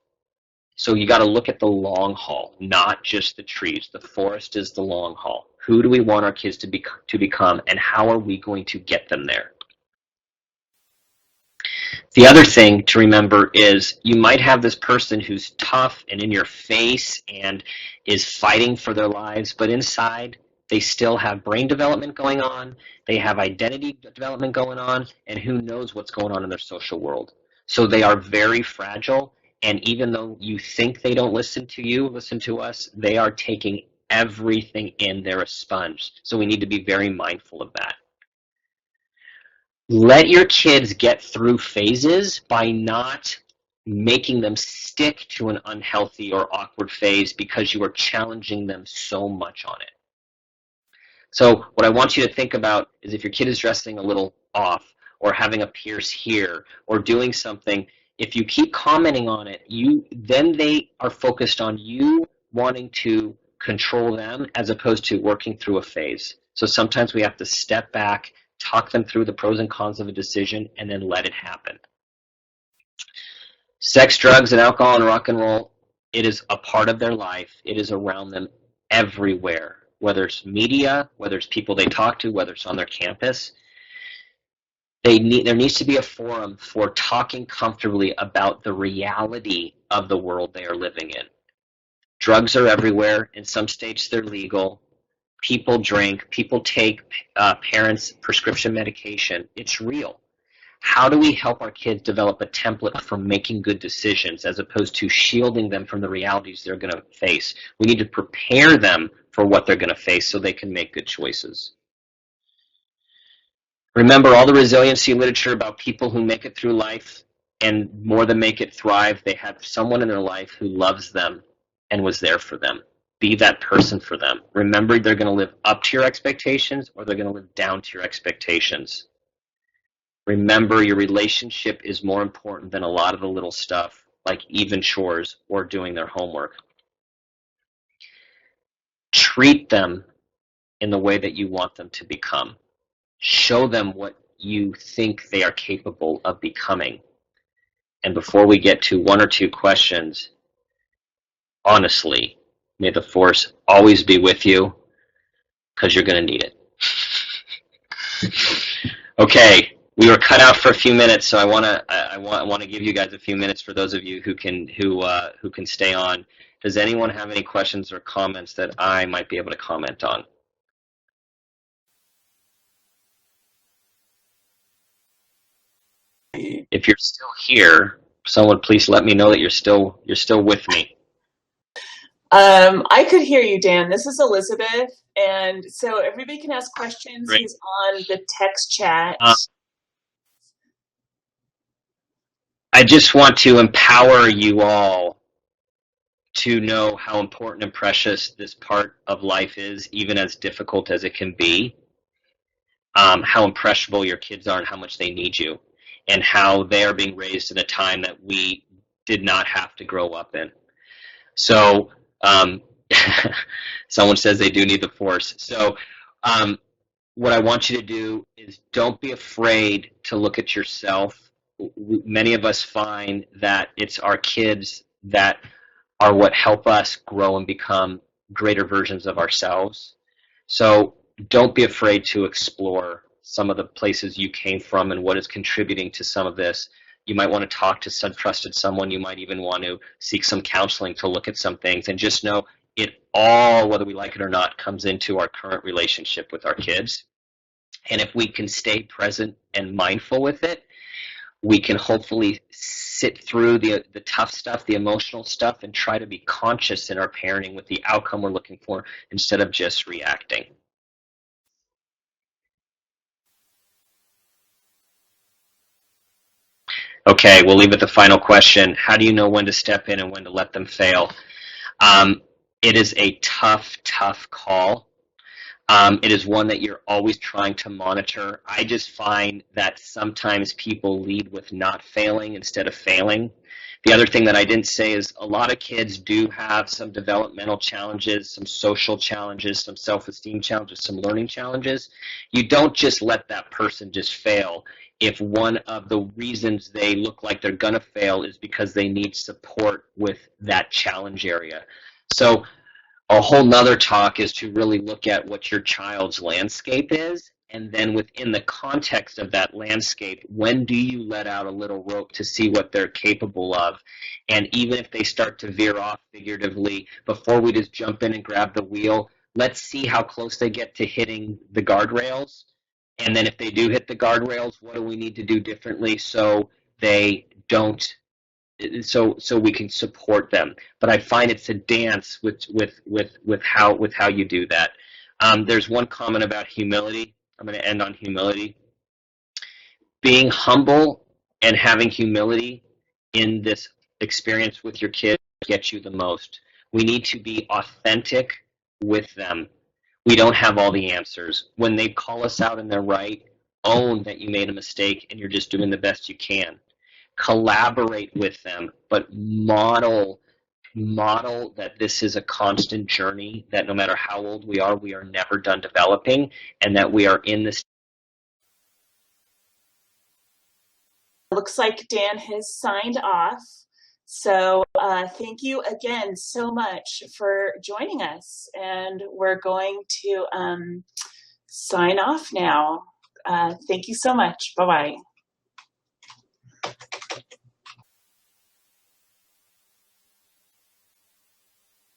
Speaker 1: So you got to look at the long haul, not just the trees. The forest is the long haul. Who do we want our kids to become, and how are we going to get them there? The other thing to remember is you might have this person who's tough and in your face and is fighting for their lives, but inside they still have brain development going on, they have identity development going on, and who knows what's going on in their social world. So they are very fragile, And even though you think they don't listen to you, listen to us, they are taking everything in. They're a sponge. So we need to be very mindful of that. Let your kids get through phases by not making them stick to an unhealthy or awkward phase because you are challenging them so much on it. So what I want you to think about is if your kid is dressing a little off or having a pierce here or doing something, if you keep commenting on it, then they are focused on you wanting to control them as opposed to working through a phase. So sometimes we have to step back, talk them through the pros and cons of a decision, and then let it happen. Sex, drugs, and alcohol and rock and roll, it is a part of their life. It is around them everywhere, whether it's media, whether it's people they talk to, whether it's on their campus. There needs to be a forum for talking comfortably about the reality of the world they are living in. Drugs are everywhere. In some states, they're legal. People drink. People take parents' prescription medication. It's real. How do we help our kids develop a template for making good decisions as opposed to shielding them from the realities they're going to face? We need to prepare them for what they're going to face so they can make good choices. Remember all the resiliency literature about people who make it through life, and more than make it thrive, they have someone in their life who loves them and was there for them. Be that person for them. Remember, they're going to live up to your expectations or they're going to live down to your expectations. Remember, your relationship is more important than a lot of the little stuff, like even chores or doing their homework. Treat them in the way that you want them to become. Show them what you think they are capable of becoming. And before we get to one or two questions, honestly, may the force always be with you, because you're going to need it. Okay, we were cut out for a few minutes, so I want to give you guys a few minutes for those of you who can stay on. Does anyone have any questions or comments that I might be able to comment on? If you're still here, someone please let me know that you're still with me.
Speaker 2: I could hear you, Dan. This is Elizabeth, and so everybody can ask questions.
Speaker 1: Great.
Speaker 2: He's on the text chat.
Speaker 1: I just want to empower you all to know how important and precious this part of life is, even as difficult as it can be. How impressionable your kids are and how much they need you, and how they are being raised in a time that we did not have to grow up in. So someone says they do need the force. So what I want you to do is don't be afraid to look at yourself. Many of us find that it's our kids that are what help us grow and become greater versions of ourselves. So don't be afraid to explore some of the places you came from and what is contributing to some of this. You might want to talk to some trusted someone. You might even want to seek some counseling to look at some things, and just know it all, whether we like it or not, comes into our current relationship with our kids. And if we can stay present and mindful with it, we can hopefully sit through the tough stuff, the emotional stuff, and try to be conscious in our parenting with the outcome we're looking for instead of just reacting. Okay, we'll leave it the final question. How do you know when to step in and when to let them fail? It is a tough, tough call. It is one that you're always trying to monitor. I just find that sometimes people lead with not failing instead of failing. The other thing that I didn't say is a lot of kids do have some developmental challenges, some social challenges, some self-esteem challenges, some learning challenges. You don't just let that person just fail if one of the reasons they look like they're going to fail is because they need support with that challenge area. So a whole nother talk is to really look at what your child's landscape is, and then within the context of that landscape, when do you let out a little rope to see what they're capable of? And even if they start to veer off figuratively, before we just jump in and grab the wheel, let's see how close they get to hitting the guardrails. And then if they do hit the guardrails, what do we need to do differently so they don't so we can support them. But I find it's a dance with how you do that. There's one comment about humility. I'm going to end on humility. Being humble and having humility in this experience with your kids gets you the most. We need to be authentic with them. We don't have all the answers. When they call us out and they're right, own that you made a mistake and you're just doing the best you can. Collaborate with them, but model that this is a constant journey, that no matter how old we are never done developing, and that we are in this.
Speaker 2: Looks like Dan has signed off. So thank you again so much for joining us. And we're going to sign off now. Thank you so much. Bye-bye.